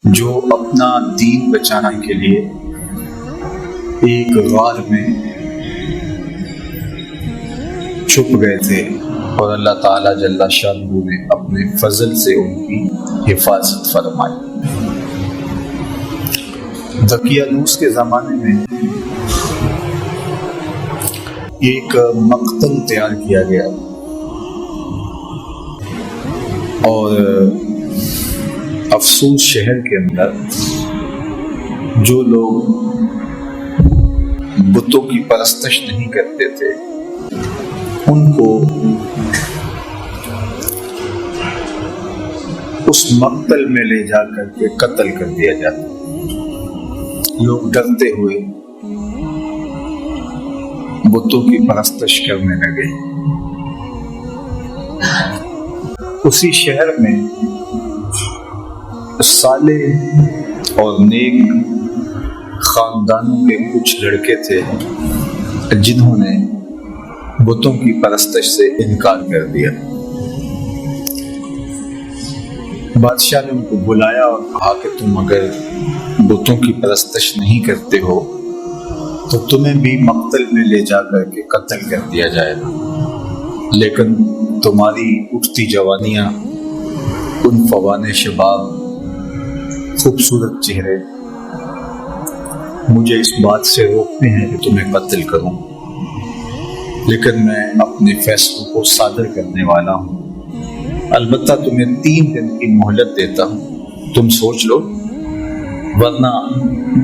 جو اپنا دین بچانے کے لیے ایک غار میں چھپ گئے تھے اور اللہ تعالیٰ جل شانہ نے اپنے فضل سے ان کی حفاظت فرمائی۔ دقیانوس کے زمانے میں ایک مقتل تیار کیا گیا اور افسوس شہر کے اندر جو لوگ بتوں کی پرستش نہیں کرتے تھے ان کو اس مقتل میں لے جا کر کے قتل کر دیا جاتا۔ لوگ ڈرتے ہوئے بتوں کی پرستش کرنے لگے۔ اسی شہر میں صالح اور نیک خاندانوں کے کچھ لڑکے تھے جنہوں نے بتوں کی پرستش سے انکار کر دیا۔ بادشاہ نے ان کو بلایا اور کہا کہ تم اگر بتوں کی پرستش نہیں کرتے ہو تو تمہیں بھی مقتل میں لے جا کر کے قتل کر دیا جائے گا، لیکن تمہاری اٹھتی جوانیاں، ان فوان شباب، خوبصورت چہرے مجھے اس بات سے روکتے ہیں کہ تمہیں قتل کروں، لیکن میں اپنے فیصلوں کو صادر کرنے والا ہوں۔ البتہ تمہیں 3 دن کی مہلت دیتا ہوں، تم سوچ لو ورنہ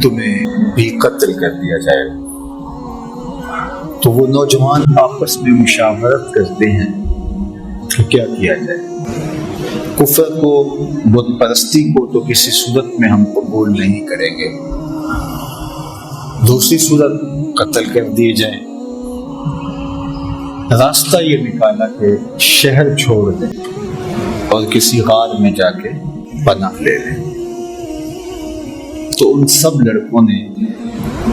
تمہیں بھی قتل کر دیا جائے گا۔ تو وہ نوجوان آپس میں مشاورت کرتے ہیں کہ کیا کیا جائے۔ کفر کو، بت پرستی کو تو کسی صورت میں ہم قبول نہیں کریں گے، دوسری صورت قتل کر دیے جائیں۔ راستہ یہ نکالا کہ شہر چھوڑ دیں اور کسی غار میں جا کے پناہ لے لیں۔ تو ان سب لڑکوں نے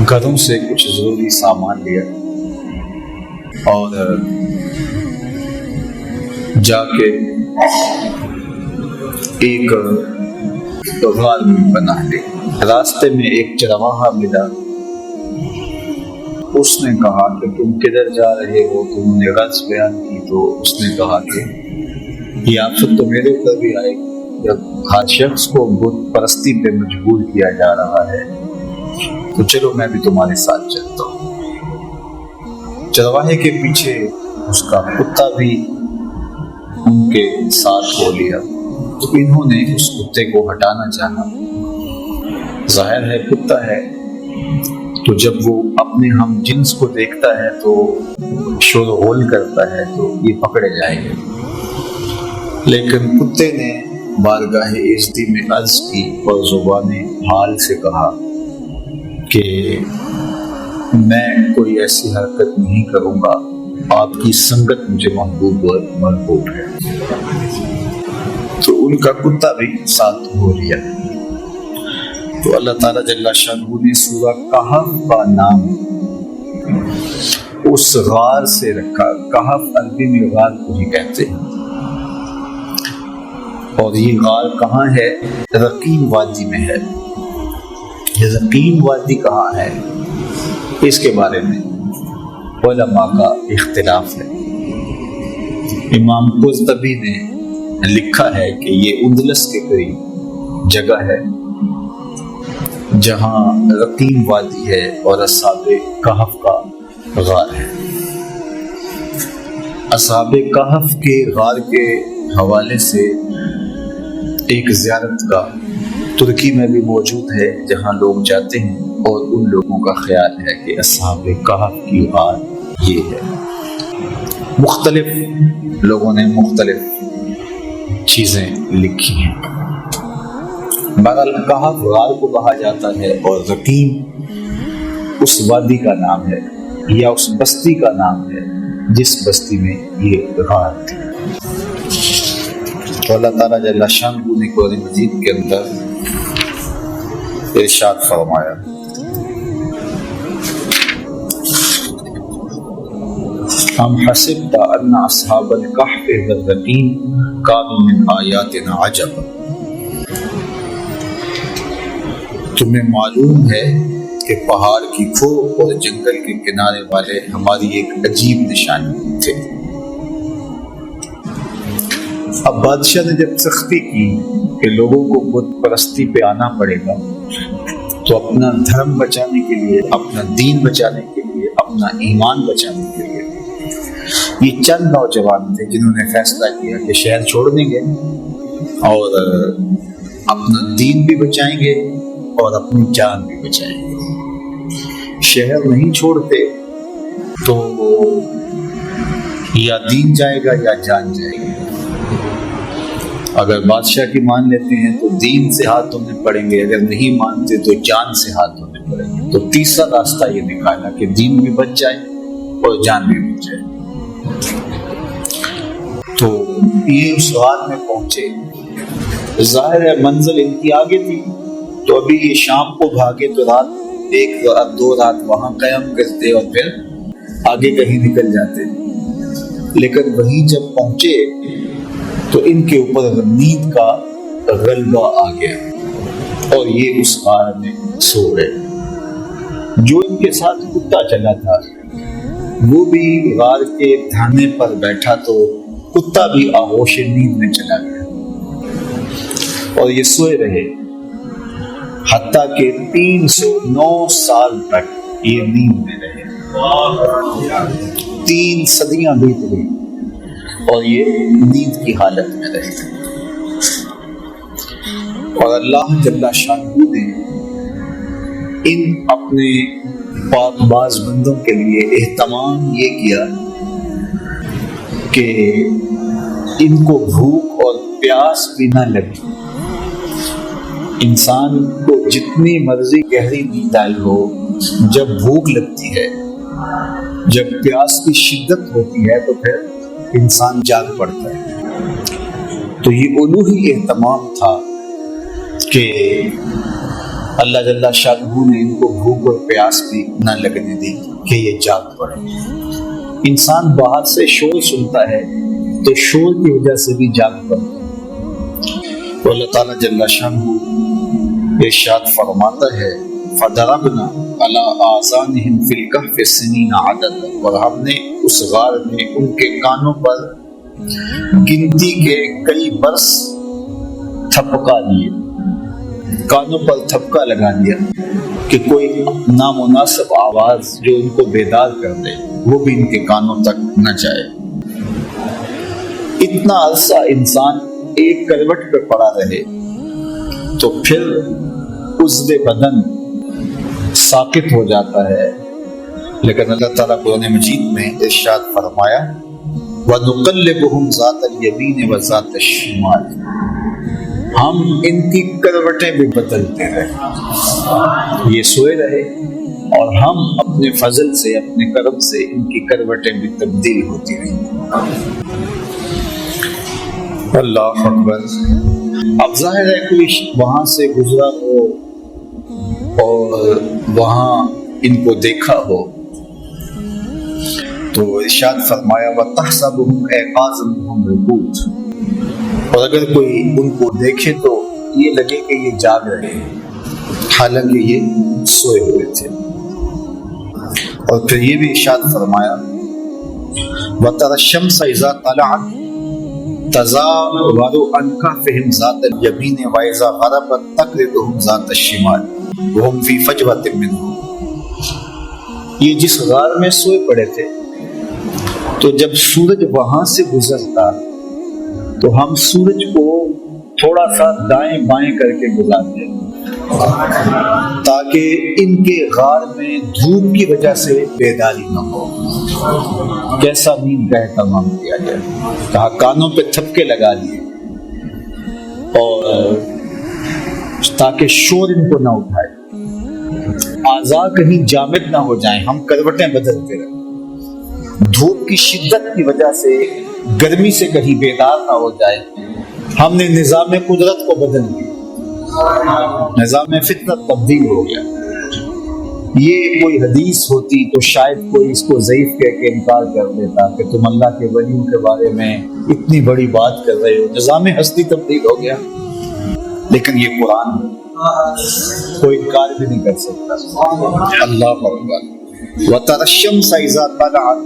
گھروں سے کچھ ضروری سامان لیا اور جا کے ایک غار میں پناہ لی۔ راستے میں ایک چرواہا ملا، اس نے کہا کہ تم کدھر جا رہے ہو؟ تو انہوں نے غرض بیان کی تو اس نے کہا کہ یہ آفت تو میرے اوپر بھی آئے گی جب ہر شخص کو بت پرستی پہ مجبور کیا جا رہا ہے، تو چلو میں بھی تمہارے ساتھ چلتا ہوں۔ چرواہے کے پیچھے اس کا کتا بھی ان کے ساتھ ہو لیا، تو انہوں نے اس کتے کو ہٹانا چاہا۔ ظاہر ہے کتا ہے تو جب وہ اپنے ہم جنس کو دیکھتا ہے تو شور و غول کرتا ہے، تو یہ پکڑے جائیں گے۔ لیکن کتے نے بارگاہ عزتی میں عرض کی اور زبان حال سے کہا کہ میں کوئی ایسی حرکت نہیں کروں گا، آپ کی سنگت مجھے محبوب اور مرغوب ہے۔ تو ان کا کتا بھی ساتھ ہو لیا۔ تو اللہ تعالیٰ جل شانہ نے سورہ کہف کا نام اس غار سے رکھا۔ کہف عربی میں غار کو ہی کہتے ہیں، اور یہ غار کہاں ہے؟ رقیم وادی میں ہے۔ یہ رقیم وادی کہاں ہے اس کے بارے میں علماء کا اختلاف ہے۔ امام قرطبی نے لکھا ہے کہ یہ اندلس کے قریب جگہ ہے جہاں رقیم وادی ہے اور اصحاب کہف کا غار ہے۔ اصحاب کہف کے غار کے حوالے سے ایک زیارت گاہ ترکی میں بھی موجود ہے جہاں لوگ جاتے ہیں، اور ان لوگوں کا خیال ہے کہ اصحاب کہف کی غار یہ ہے۔ مختلف لوگوں نے مختلف چیزیں لکھی ہیں۔ بہرحال کہف غار کو کہا جاتا ہے اور رقیم اس وادی کا نام ہے یا اس بستی کا نام ہے جس بستی میں یہ غار تھی۔ تو اللہ تعالیٰ جل شانہ نے قرآن مجید کے اندر ارشاد فرمایا، ام حسبت ان اصحاب الکہف والرقیم کانوا من آیاتنا عجبا۔ تمہیں معلوم ہے کہ پہاڑ کی کھو اور جنگل کے کنارے والے ہماری ایک عجیب نشانی تھے۔ اب بادشاہ نے جب سختی کی کہ لوگوں کو بت پرستی پہ آنا پڑے گا، تو اپنا دھرم بچانے کے لیے، اپنا دین بچانے کے لیے، اپنا ایمان بچانے کے لیے یہ چند نوجوان تھے جنہوں نے فیصلہ کیا کہ شہر چھوڑ دیں گے اور اپنا دین بھی بچائیں گے اور اپنی جان بھی بچائیں گے۔ شہر نہیں چھوڑتے تو یا دین جائے گا یا جان جائے گی۔ اگر بادشاہ کی مان لیتے ہیں تو دین سے ہاتھ دھونے پڑیں گے، اگر نہیں مانتے تو جان سے ہاتھ دھونے پڑیں گے۔ تو تیسرا راستہ یہ نکالا کہ دین بھی بچ جائے اور جان بھی بچ جائے۔ تو یہ اس رات میں پہنچے، ظاہر ہے منزل ان کی آگے تھی، تو ابھی یہ شام کو بھاگے تو رات ایک رات دو رات وہاں قیام کرتے اور پھر آگے کہیں نکل جاتے، لیکن وہیں جب پہنچے تو ان کے اوپر نیند کا غلبہ آ گیا اور یہ اس غار میں سو گئے۔ جو ان کے ساتھ کتا چلا تھا وہ بھی غار کے دھانے پر بیٹھا، تو کتا بھی آغوش نیند میں چلا گیا اور یہ سوئے رہے حتیٰ کہ 309 سال تک یہ نیند میں رہے۔ 3 صدیاں بیت گئی اور یہ نیند کی حالت میں رہے۔ اور اللہ جل شانہ نے ان اپنے پاک باز بندوں کے لیے اہتمام یہ کیا کہ ان کو بھوک اور پیاس بھی نہ لگی۔ انسان کو جتنی مرضی گہری نیند آئی ہو، جب بھوک لگتی ہے، جب پیاس کی شدت ہوتی ہے تو پھر انسان جاگ پڑتا ہے۔ تو یہ الوہی اہتمام تھا کہ اللہ جل شانہ نے ان کو بھوک اور پیاس بھی نہ لگنے دی کہ یہ جاگ پڑے۔ انسان باہر سے شور سنتا ہے تو شور کی وجہ سے بھی جاگ پڑتا ہے۔ تو اللہ تعالیٰ جل شانہ ارشاد فرماتا ہے فَضَرَبْنَا عَلَىٰ آذَانِهِمْ فِي الْكَهْفِ سِنِينَ عَدَدًا، اور ہم نے اس غار میں ان کے کانوں پر گنتی کے کئی برس تھپکا دیے، کانوں پر تھپکا لگا دیا کہ کوئی نامناسب آواز جو ان کو بیدار کر دے وہ بھی ان کے کانوں تک نہ جائے۔ اتنا عرصہ انسان ایک کروٹ پہ پڑا رہے تو پھر عضو بدن ساکت ہو جاتا ہے، لیکن اللہ تعالیٰ قرآن مجید میں ارشاد فرمایا وَنُقَلِّبُهُمْ ذَاتَ الْيَمِينِ وَذَاتَ الشِّمَالِ، ہم ان کی کروٹیں بھی بدلتے رہے۔ یہ سوئے رہے اور ہم اپنے فضل سے، اپنے کرم سے ان کی کروٹیں بھی تبدیل ہوتی رہی۔ اللہ اکبر۔ اب ظاہر ہے کوئی وہاں سے گزرا ہو اور وہاں ان کو دیکھا ہو تو ارشاد فرمایا وَتَحْسَبُهُمْ أَيْقَاظًا وَهُمْ رُقُودٌ، اور اگر کوئی ان کو دیکھے تو یہ لگے کہ یہ جاگ رہے ہیں حالانکہ یہ سوئے ہوئے تھے۔ اور پھر یہ بھی ارشاد فرمایا وَتَرَى الشَّمْسَ إِذَا طَلَعَتْ تَزَاوَرُ عَنْ كَهْفِهِمْ ذَاتَ الْيَمِينِ وَإِذَا غَرَبَتْ تَقْرِضُهُمْ ذَاتَ الشِّمَالِ وَهُمْ فِي فَجْوَةٍ مِّنْهُ۔ یہ جس غار میں سوئے پڑے تھے تو جب سورج وہاں سے گزرتا تو ہم سورج کو تھوڑا سا دائیں بائیں کر کے گزارتے تاکہ ان کے غار میں دھوپ کی وجہ سے بیداری نہ ہو۔ کیسا نیند کا اہتمام کیا گیا، کہا کانوں پہ تھپکے لگا لیے اور تاکہ شور ان کو نہ اٹھائے، اعضاء کہیں جامد نہ ہو جائیں، ہم کروٹیں بدلتے رہیں، دھوپ کی شدت کی وجہ سے گرمی سے کہیں بیدار نہ ہو جائے۔ ہم نے نظام قدرت کو بدل دیا، نظام فطرت تبدیل ہو گیا۔ یہ کوئی حدیث ہوتی تو شاید کوئی اس کو ضعیف کہہ کے انکار کر دیتا کہ تم اللہ کے ولیوں کے بارے میں اتنی بڑی بات کر رہے ہو، نظام ہستی تبدیل ہو گیا۔ لیکن یہ قرآن ہے، کوئی انکار بھی نہیں کر سکتا۔ اللہ اکبر۔ وَتَرَى الشَّمْسَ إِذَا طَلَعَتْ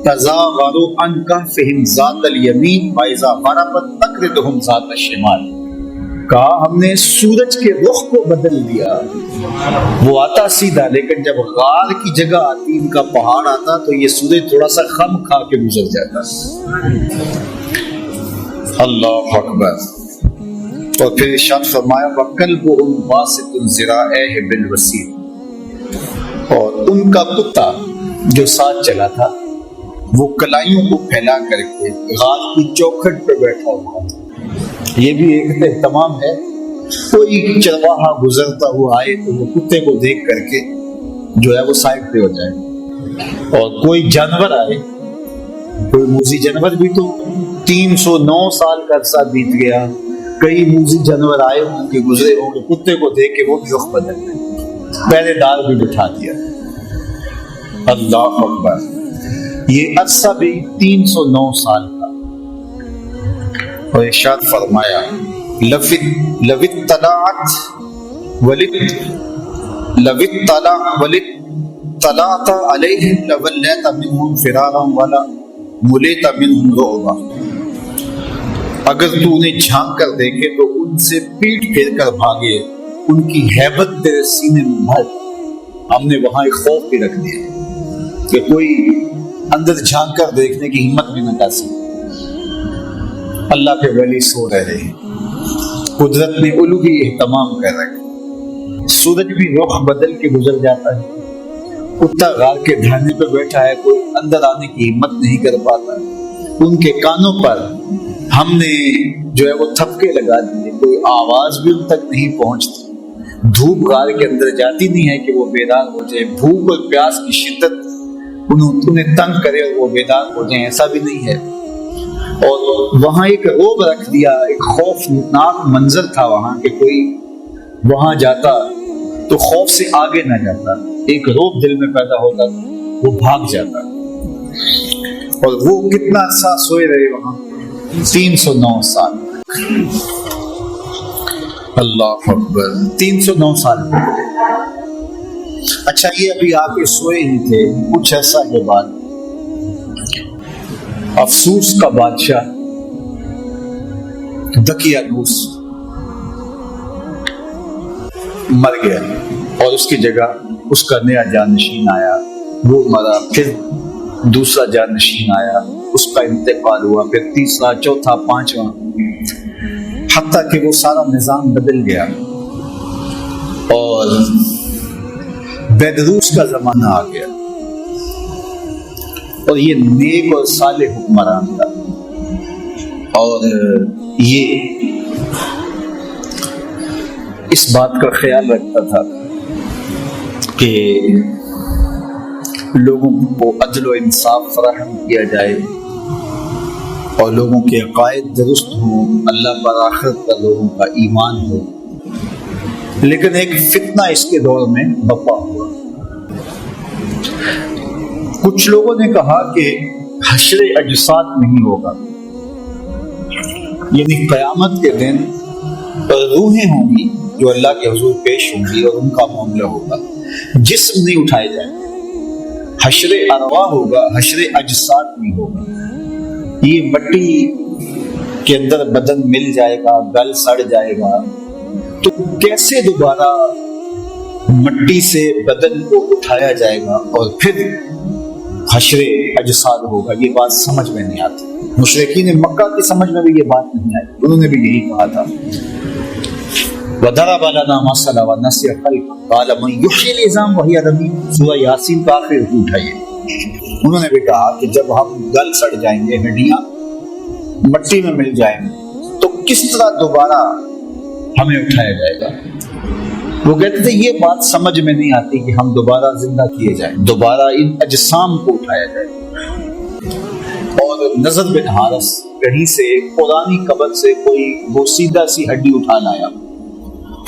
تَزَاوَرُ عَنْ كَهْفِهِمْ ذَاتَ الْيَمِينِ وَإِذَا غَرَبَتْ تَقْرِضُهُمْ ذَاتَ الشِّمَالِ۔ کہا ہم نے سورج کے رخ کو بدل دیا، وہ آتا سیدھا، لیکن جب غار کی جگہ آتی، ان کا پہاڑ آتا، تو یہ سورج تھوڑا سا خم کھا کے گزر جاتا۔ اللہ اکبر۔ اور پھر ارشاد فرمایا وَكَلْبُهُمْ بَاسِطٌ ذِرَاعَيْهِ بِالْوَسِيلِ، اور ان کا کتا جو ساتھ چلا تھا وہ کلائیوں کو پھیلا کر کے غار کی چوکھٹ پہ بیٹھا ہوا تھا۔ یہ بھی ایک اہتمام ہے، کوئی چرواہا گزرتا ہوا آئے تو وہ کتے کو دیکھ کر کے جو ہے وہ سائڈ پہ ہو جائے، اور کوئی جانور آئے، کوئی موذی جانور بھی، تو 309 سال کا عرصہ بیت گیا، کئی موذی جانور آئے ہوں کہ گزرے ہوں گے، کتے کو دیکھ کے وہ بھی رخ بدل گئے، پہلے دار بھی بٹھا دیا۔ اللہ اکبر۔ یہ عرصہ بھی 309 سال کا۔ اور ارشاد فرمایا لو اطلعت علیہم لولیت منہم فرارا ولا ملیت منہم رعبا، اگر تو انہیں جھانک کر دیکھے تو ان سے پیٹ پھیر کر بھاگے، ان کی ہیبت تیرے سینے میں بھر۔ ہم نے وہاں ایک خوف بھی رکھ دیا کہ کوئی اندر جھانک کر دیکھنے کی ہمت بھی نہ کر سکے۔ اللہ کے ولی سو رہے ہیں، قدرت نے الوہی اہتمام کر رکھا، سورج بھی رخ بدل کے گزر جاتا ہے، کتا غار کے دھرنے پہ بیٹھا ہے، کوئی اندر آنے کی ہمت نہیں کر پاتا، ان کے کانوں پر ہم نے جو ہے وہ تھپکے لگا دیے، کوئی آواز بھی ان تک نہیں پہنچتی، دھوپ غار کے اندر جاتی نہیں ہے کہ وہ بیدار ہو جائے، بھوک اور پیاس کی شدت انہیں تنگ کرے اور وہ بیدار ہو جائیں، ایسا بھی نہیں ہے۔ اور وہاں ایک رعب رکھ دیا، ایک خوفناک منظر تھا وہاں کہ کوئی وہاں جاتا تو خوف سے آگے نہ جاتا، ایک رعب دل میں پیدا ہوتا، وہ بھاگ جاتا۔ اور وہ کتنا عرصہ سوئے رہے وہاں، 309 سال۔ اللہ اکبر، 309 سال۔ اچھا، یہ ابھی آ کے سوئے ہی تھے، کچھ عرصہ کے بعد افسوس کا بادشاہ دقیانوس مر گیا، اور اس کی جگہ اس کا نیا جانشین آیا، وہ مرا، پھر دوسرا جانشین آیا، اس کا انتقال ہوا، پھر تیسرا، چوتھا، پانچواں، حتیٰ کہ وہ سارا نظام بدل گیا، اور بیدروس کا زمانہ آ گیا، اور یہ نیک اور صالح حکمران تھا، اور یہ اس بات کا خیال رکھتا تھا کہ لوگوں کو عدل و انصاف فراہم کیا جائے، اور لوگوں کے عقائد درست ہوں، اللہ پر آخرت پر لوگوں کا ایمان ہو۔ لیکن ایک فتنہ اس کے دور میں بپا ہوا۔ کچھ لوگوں نے کہا کہ حشر اجساد نہیں ہوگا، یعنی قیامت کے دن روحیں ہوں گی جو اللہ کے حضور پیش ہوں گی، اور ان کا معاملہ ہوگا، جسم نہیں اٹھائے جائیں گے، حشر ارواح ہوگا، حشر اجساد نہیں ہوگا۔ یہ مٹی کے اندر بدن مل جائے گا، گل سڑ جائے گا، تو کیسے دوبارہ مٹی سے بدن کو اٹھایا جائے گا اور پھر حشر اجساد ہوگا؟ یہ بات سمجھ میں نہیں آتی۔ مشرکین مکہ کی سمجھ میں بھی یہ بات نہیں آئی، انہوں نے بھی یہی کہا تھا وَضَرَبَ لَنَا مَثَلًا وَنَسِيَ خَلْقَهُ قَالَ مَن يُحْيِي الْعِظَامَ وَهِيَ رَمِيمٌ۔ سورہ یاسین کا آخری رکوع اٹھائیے۔ انہوں نے بھی کہا کہ جب ہم گل سڑ جائیں گے، ہڈیاں مٹی میں مل جائیں گے، تو کس طرح دوبارہ ہمیں اٹھایا جائے گا؟ وہ کہتے تھے یہ بات سمجھ میں نہیں آتی کہ ہم دوبارہ زندہ کیے جائیں، دوبارہ ان اجسام کو اٹھایا جائے۔ اور نضر بن حارث کہیں سے پرانی قبر سے کوئی بوسیدہ سی ہڈی اٹھا لایا،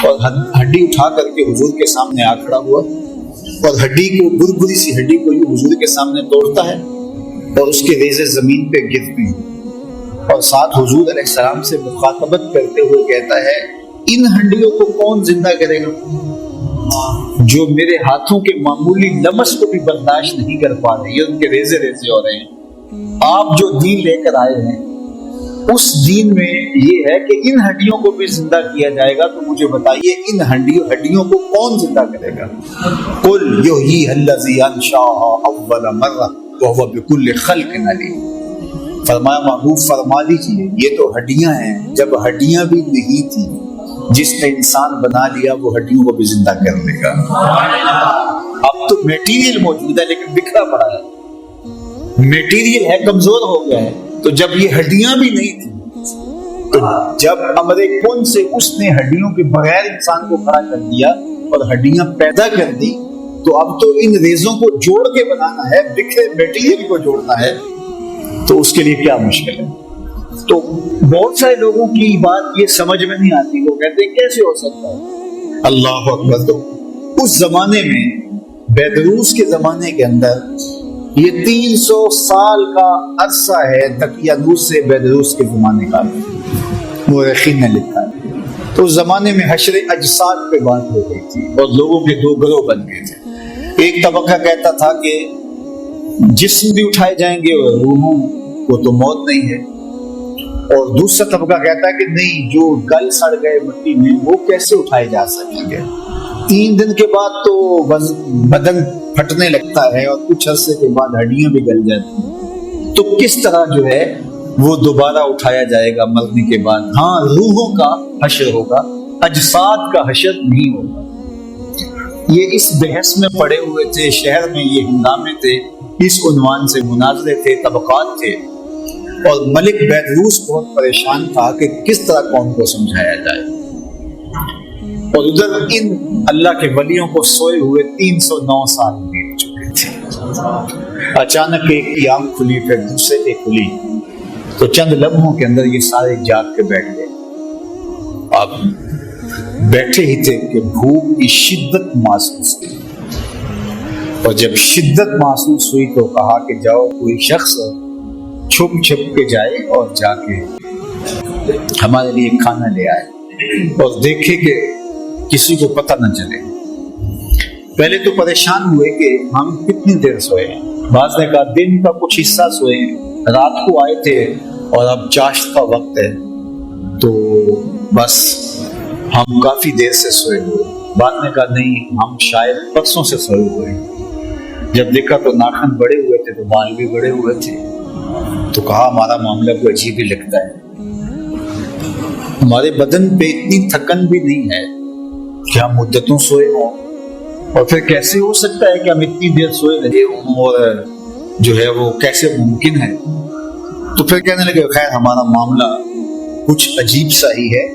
اور ہڈی اٹھا کر کے حضور کے سامنے آ کھڑا ہوا، اور ہڈی کو، گرگری سی ہڈی کو حضور کے سامنے توڑتا ہے، اور اس کے ریزے زمین پہ گرتے ہیں، اور ساتھ حضور علیہ السلام سے مخاطبت کرتے ہوئے کہتا ہے ان ہڈیوں کو کون زندہ کرے گا جو میرے ہاتھوں کے معمولی لمس کو بھی برداشت نہیں کر پا رہے, یہ ان کے ریزے ریزے ہو رہے ہیں. آپ جو دین لے کر آئے ہیں اس دین میں یہ ہے کہ ان ہڈیوں کو بھی زندہ کیا جائے گا, تو مجھے بتائیے ان ہڈیوں کو کون زندہ کرے گا؟ قل یحییھا الذی انشأھا اول مرہ وہو بکل خلق علیم. فرمایا محبوب فرما دیجیے یہ تو ہڈیاں ہیں, جب ہڈیاں بھی نہیں تھی جس نے انسان بنا لیا وہ ہڈیوں کو بھی زندہ کر لے گا. اب تو میٹیریل موجود ہے لیکن بکھرا پڑا ہے, میٹیریل ہے کمزور ہو گیا ہے. تو جب یہ ہڈیاں بھی نہیں تھی تو جب امر کن سے اس نے ہڈیوں کے بغیر انسان کو کھڑا کر دیا اور ہڈیاں پیدا کر دی, تو اب تو ان ریزوں کو جوڑ کے بنانا ہے, بکھرے میٹیریل کو جوڑنا ہے, تو اس کے لیے کیا مشکل ہے. تو بہت سارے لوگوں کی بات یہ سمجھ میں نہیں آتی, وہ کہتے ہیں کیسے ہو سکتا ہے. اللہ اکبر. تو اس زمانے میں بیدروس کے زمانے کے اندر یہ 300 سال کا عرصہ ہے دقیانوس سے بیدروس کے زمانے کا, مورخین نے لکھا ہے. تو اس زمانے میں حشر اجساد پہ بات ہو گئی تھی اور لوگوں کے دو گروہ بن گئے تھے. ایک طبقہ کہتا تھا کہ جسم بھی اٹھائے جائیں گے اور روحوں کو تو موت نہیں ہے, اور دوسرا طبقہ کہتا ہے کہ نہیں, جو گل سڑ گئے مٹی میں وہ کیسے اٹھائے جا سکیں گے, 3 دن کے بعد تو بدن پھٹنے لگتا ہے اور کچھ عرصے کے بعد ہڈیاں بھی گل جاتی ہیں, تو کس طرح جو ہے وہ دوبارہ اٹھایا جائے گا مرنے کے بعد. ہاں روحوں کا حشر ہوگا, اجساد کا حشر نہیں ہوگا. یہ اس بحث میں پڑے ہوئے تھے, شہر میں یہ ہنگامے تھے, اس عنوان سے مناظرے تھے, طبقات تھے, اور ملک بیدروس بہت پریشان تھا کہ کس طرح قوم کو سمجھایا جائے. اور ادھر ان اللہ کے ولیوں کو سوئے ہوئے 309 سال بیت چکے تھے. اچانک ایک کی آنکھ کھلی, پھر دوسرے کی کھلی, تو چند لمحوں کے اندر یہ سارے جاگ کے بیٹھ گئے. اب بیٹھے ہی تھے کہ بھوک کی شدت محسوس ہوئی, اور جب شدت محسوس ہوئی تو کہا کہ جاؤ کوئی شخص چھپ چھپ کے جائے اور جا کے ہمارے لیے کھانا لے آئے, اور دیکھے کہ کسی کو پتہ نہ چلے. پہلے تو پریشان ہوئے کہ ہم کتنی دیر سوئے ہیں. بعض نے کہا دن کا کچھ حصہ سوئے ہیں, رات کو آئے تھے اور اب چاشت کا وقت ہے تو بس ہم کافی دیر سے سوئے ہوئے. بعض نے کہا نہیں, ہم شاید پرسوں سے سوئے ہوئے ہیں. جب دیکھا تو ناخن بڑے ہوئے تھے, تو بال بھی بڑے ہوئے تھے, تو کہا ہمارا معاملہ کوئی عجیب ہی لگتا ہے. ہمارے بدن پہ اتنی تھکن بھی نہیں ہے کہ ہم مدتوں سوئے ہوں, اور پھر کیسے ہو سکتا ہے کہ ہم اتنی دیر سوئے رہے ہوں, اور جو ہے وہ کیسے ممکن ہے. تو پھر کہنے لگے خیر ہمارا معاملہ کچھ عجیب سا ہی ہے.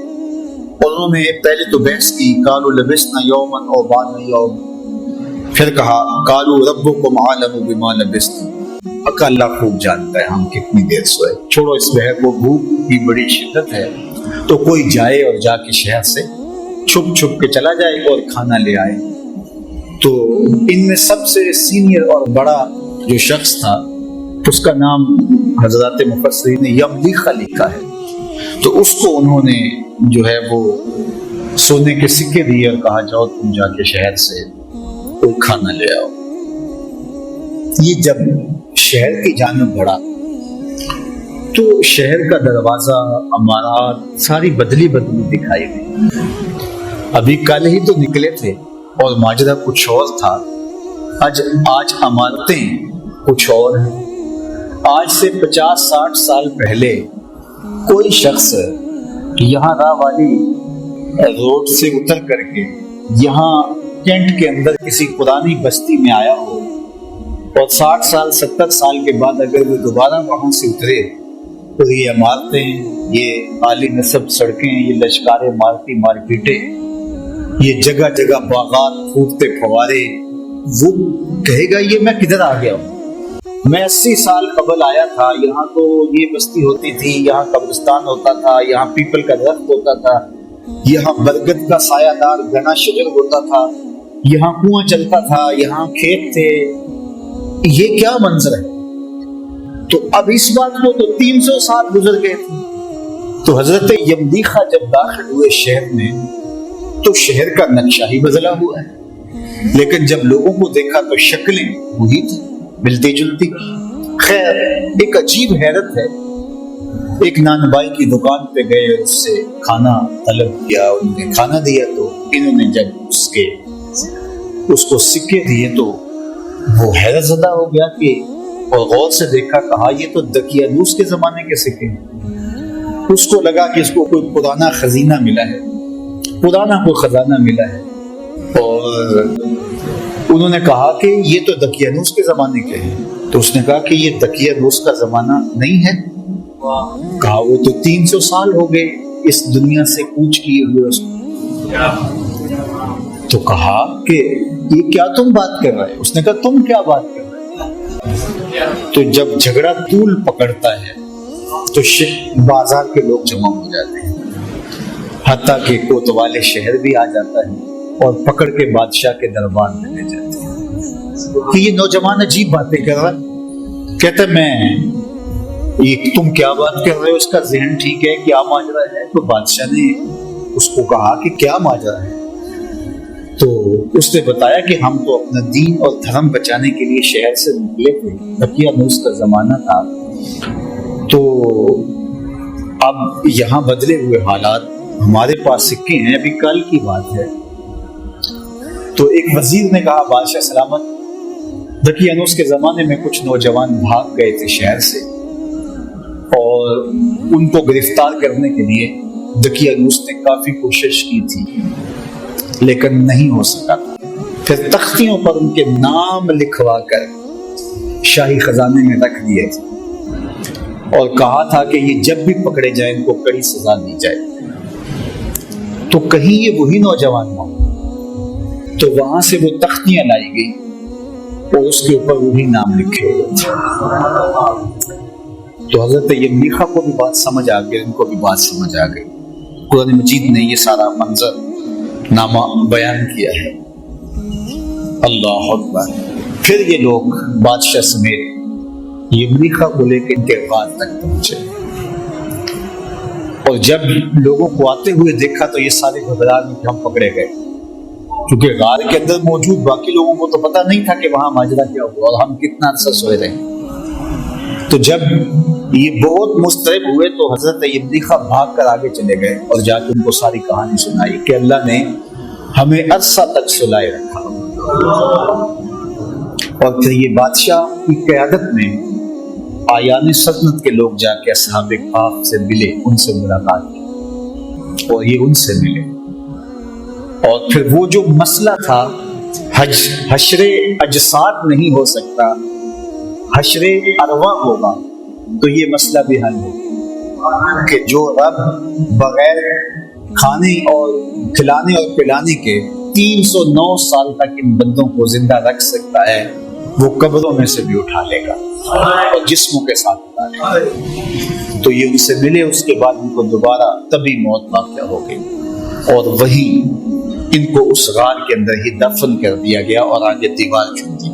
انہوں نے پہلے تو بحث کی, قالوا لبثنا یوما او بعض یوم, پھر کہا قالوا ربکم اعلم بما لبثتم, اللہ خوب جانتا ہے ہم کتنی دیر سوئے. چھوڑو اس بحث کو, بھوک کی بڑی شدت ہے تو کوئی جائے اور جا کے شہر سے چھپ چھپ کے چلا جائے اور کھانا لے آئے. تو ان میں سب سے سینئر اور بڑا جو شخص تھا اس کا نام حضرات مفسرین نے یملیخہ لکھا ہے. تو اس کو انہوں نے جو ہے وہ سونے کے سکے دیے اور کہا جاؤ تم جا کے شہر سے کوئی کھانا لے آؤ. یہ جب شہر کی جانب بڑھا تو شہر کا دروازہ, عمارات ساری بدلی دکھائی دی. ابھی کل ہی تو نکلے تھے اور ماجرا کچھ اور تھا. آج عمارتیں کچھ اور ہیں. آج سے 50-60 سال پہلے کوئی شخص یہاں راہ والی روڈ سے اتر کر کے یہاں کینٹ کے اندر کسی پرانی بستی میں آیا ہو, اور 60 سال 70 سال کے بعد اگر وہ دوبارہ وہاں سے اترے تو یہ عمارتیں, یہ عالی نصب سڑکیں, یہ لشکار مارتی مارکیٹیں, یہ جگہ جگہ باغات, پھوٹتے فوارے, وہ کہے گا یہ میں کدھر آ گیا ہوں. میں 80 سال قبل آیا تھا, یہاں تو یہ بستی ہوتی تھی, یہاں قبرستان ہوتا تھا, یہاں پیپل کا درخت ہوتا تھا, یہاں برگد کا سایہ دار گھنا شجر ہوتا تھا, یہاں کنواں چلتا تھا, یہاں کھیت تھے, یہ کیا منظر ہے. تو اب اس بات کو تو 300 سال گزر گئے تھے. تو حضرت یملیخا جب داخل ہوئے شہر میں تو شہر کا نقشہ ہی بدلا ہوا ہے، لیکن جب لوگوں کو دیکھا تو شکلیں وہی تھی، ملتی جلتی۔ خیر، ایک عجیب حیرت ہے، ایک نانبائی کی دکان پہ گئے، اس سے کھانا طلب کیا، انہوں نے کھانا دیا، تو انہوں نے جب اس کو سکے دیے تو وہ حیرت زدہ ہو گیا کہ، اور غور سے دیکھا، کہا یہ تو دقیانوس کے زمانے کے سکے ہیں۔ اس کو لگا کہ اس کو کوئی پرانا خزینہ ملا ہے، پرانا کوئی خزانہ ملا ہے، اور انہوں نے کہا کہ یہ تو دقیانوس کے زمانے کے ہیں۔ تو اس نے کہا کہ یہ دقیانوس کا زمانہ نہیں ہے، کہا وہ تو 300 سال ہو گئے اس دنیا سے کوچ کیے ہوئے اس کو۔ تو کہا کہ یہ کیا تم بات کر رہے؟ اس نے کہا تم کیا بات کر رہے؟ تو جب جھگڑا طول پکڑتا ہے تو بازار کے لوگ جمع ہو جاتے ہیں، حتیٰ کہ کوتوالے شہر بھی آ جاتا ہے اور پکڑ کے بادشاہ کے دربار میں لے جاتے ہیں کہ یہ نوجوان عجیب باتیں کر رہا ہے۔ کہتا میں یہ تم کیا بات کر رہے ہو، اس کا ذہن ٹھیک ہے، کیا ماجرا ہے؟ تو بادشاہ نے اس کو کہا کہ کیا ماجرا ہے؟ تو اس نے بتایا کہ ہم تو اپنا دین اور دھرم بچانے کے لیے شہر سے نکلے تھے، دقیانوس کا زمانہ تھا، تو اب یہاں بدلے ہوئے حالات، ہمارے پاس سکے ہیں، ابھی کل کی بات ہے۔ تو ایک وزیر نے کہا بادشاہ سلامت، دقیانوس کے زمانے میں کچھ نوجوان بھاگ گئے تھے شہر سے، اور ان کو گرفتار کرنے کے لیے دقیانوس نے کافی کوشش کی تھی، لیکن نہیں ہو سکا۔ پھر تختیوں پر ان کے نام لکھوا کر شاہی خزانے میں رکھ دیے تھے، اور کہا تھا کہ یہ جب بھی پکڑے جائیں ان کو کڑی سزا دی جائے۔ تو کہیں یہ وہی نوجوان ہو، تو وہاں سے وہ تختیاں لائی گئی اور اس کے اوپر وہی نام لکھے ہوئے تھے۔ تو حضرت یملیخا کو بھی بات سمجھ آ گئی، ان کو بھی بات سمجھ آ گئی۔ قرآن مجید نے یہ سارا منظر نامہ بیان کیا ہے۔ اللہ اکبر۔ پھر یہ لوگ بادشاہ سمیت یملیخا کو لے کے ان کے غار تک پہنچے، اور جب لوگوں کو آتے ہوئے دیکھا تو یہ سارے گھبرا گئے کہ ہم پکڑے گئے، کیونکہ غار کے اندر موجود باقی لوگوں کو تو پتہ نہیں تھا کہ وہاں ماجرا کیا ہوا اور ہم کتنا عرصہ سوئے رہے۔ تو جب یہ بہت مضطرب ہوئے تو حضرت یملیخا بھاگ کر آگے چلے گئے اور جا کے ان کو ساری کہانی سنائی کہ اللہ نے ہمیں عرصہ تک سلائے رکھا۔ اور پھر یہ بادشاہ کی قیادت میں آیان سلطنت کے لوگ جا کے اصحاب کہف سے ملے، ان سے ملاقات کی اور یہ ان سے ملے، اور پھر وہ جو مسئلہ تھا حشر اجساد نہیں ہو سکتا، حشر ارواح ہوگا، تو یہ مسئلہ بھی حل ہو کہ جو رب بغیر کھانے اور کھلانے اور پلانے کے 309 سال تک ان بندوں کو زندہ رکھ سکتا ہے، وہ قبروں میں سے بھی اٹھا لے گا اور جسموں کے ساتھ اٹھا لے گا۔ تو یہ ان سے ملے، اس کے بعد ان کو دوبارہ طبی موت واقع ہو گئی، اور وہی ان کو اس غار کے اندر ہی دفن کر دیا گیا اور آگے دیوار چن دی۔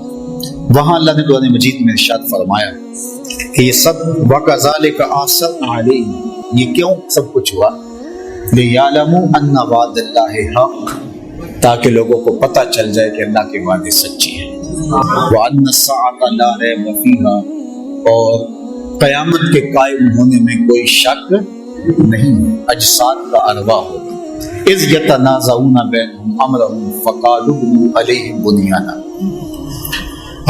وہاں اللہ نے قرآن مجید میں ارشاد فرمایا کہ یہ سب وَكَذَلِكَ أَعْثَرْنَا عَلَيْهِمْ، یہ کیوں سب کچھ ہوا؟ لِيَعْلَمُوا أَنَّ وَعْدَ اللَّهِ حَقٌّ، تاکہ لوگوں کو پتہ چل جائے کہ اللہ کے وعدے سچے ہیں۔ وَأَنَّ السَّاعَةَ لَا رَيْبَ فِيهَا، اور قیامت کے قائم ہونے میں کوئی شک نہیں، اجساد کا ارواح ہوگا۔ إِذْ يَتَنَازَعُونَ بَيْنَهُمْ أَمْرَهُمْ فَقَالُوا ابْنُوا عَلَيْهِمْ بُنْيَانًا۔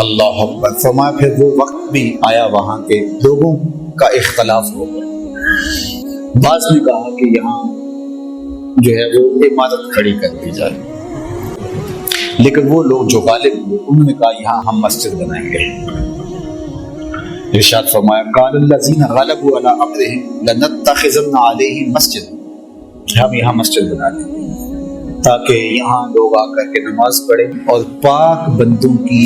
اللہ اکبر۔ فرمایا پھر وہ وقت بھی آیا وہاں کے لوگوں کا اختلاف ہو گیا، بعض نے کہا کہ یہاں جو ہے وہ عمارت کھڑی کر دی جائے، لیکن وہ لوگ جو غالب ہوئے انہوں نے کہا یہاں ہم مسجد بنائیں گے۔ ارشاد فرمایا قال الذین غلبوا علی امرہم لنتخذن علیہ مسجد، ہم یہاں مسجد بنا دیں گے تاکہ یہاں لوگ آ کر کے نماز پڑھیں اور پاک بندوں کی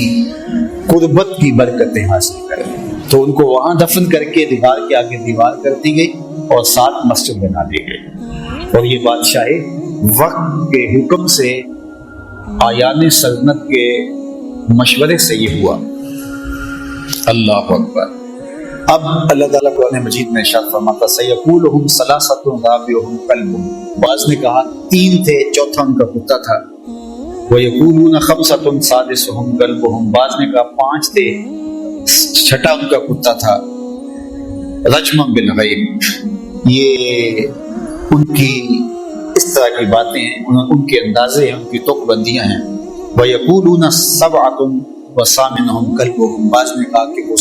قربت کی برکتیں حاصل کریں۔ تو ان کو وہاں دفن کر کے دیوار کے آگے دیوار کر دی گئی اور ساتھ مسجد بنا دی گئی، اور یہ بادشاہ وقت کے حکم سے، آیان سلطنت کے مشورے سے یہ ہوا۔ اللہ اکبر۔ اب اللہ تعالیٰ قرآن مجید میں ارشاد فرماتا سیقولہم ثلاثۃ رابعہم کلبہم، بعض نے کہا 3 تھے چوتھا ان کا کتا تھا، ویقولون خمسۃ سادسہم کلبہم، بعض نے کہا 5 تھے چھٹا ان کا کتا تھا، رجما بالغیب، یہ ان کی اس طرح کی باتیں ہیں، ان کے اندازے ہیں، ان کی تک بندیاں ہیں۔ وَيَقُولُونَ سَبْعَةٌ وَثَامِنُهُمْ كَلْبُهُمْ، بعض نے کہا کہ وہ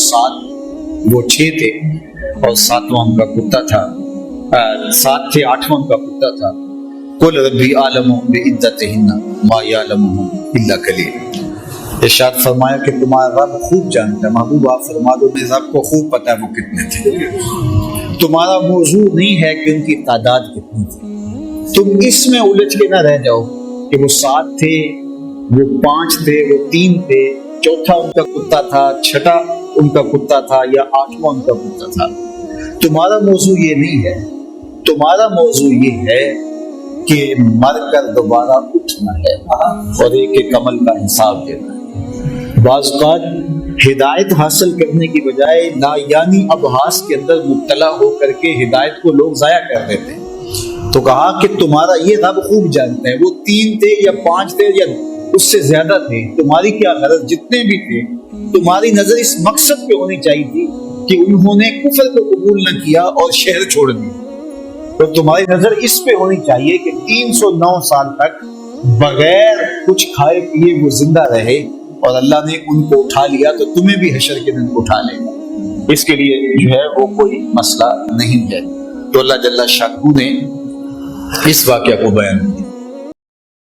6 تھے اور 7واں ان کا کتا تھا، 7 تھے 8واں ان کا کتا تھا۔ قُلْ رَبِّي أَعْلَمُ بِعِدَّتِهِنَّ مَا يَعْلَمُهُمْ إِلَّا قَلِيلٌ، ارشاد فرمایا کہ تمہارا رب خوب جانتا ہے، محبوب آپ فرما دو میرے رب کو خوب پتہ ہے وہ کتنے تھے، تمہارا موضوع نہیں ہے کہ ان کی تعداد کتنی تھی، تم اس میں الجھ کے نہ رہ جاؤ کہ وہ 7 تھے، وہ 5 تھے، وہ 3 تھے، چوتھا ان کا کتا تھا، چھٹا ان کا کتا تھا یا 8واں ان کا کتا تھا۔ تمہارا موضوع یہ نہیں ہے، تمہارا موضوع یہ ہے کہ مر کر دوبارہ اٹھنا ہے اور ایک ایک عمل کا حساب دینا ہے۔ بعض اوقات ہدایت حاصل کرنے کی بجائے لا یعنی ابحاث کے اندر مبتلا ہو کر کے ہدایت کو لوگ ضائع کر دیتے ہیں۔ تو کہا کہ تمہارا یہ رب خوب جانتا ہے، وہ 3 تھے یا 5 تھے یا اس سے زیادہ تھے، تمہاری کیا غرض، جتنے بھی تھے تمہاری نظر اس مقصد پہ ہونی چاہیے تھی کہ انہوں نے کفر کو قبول نہ کیا اور شہر چھوڑ دیا، تو تمہاری نظر اس پہ ہونی چاہیے کہ 309 سال تک بغیر کچھ کھائے پیے وہ زندہ رہے اور اللہ نے ان کو اٹھا لیا تو تمہیں بھی حشر کے دن اٹھا لے گا۔ اس کے لیے جو ہے وہ کوئی مسئلہ نہیں ہے۔ تو اللہ جل شانہ نے اس واقعہ کو بیان کیا۔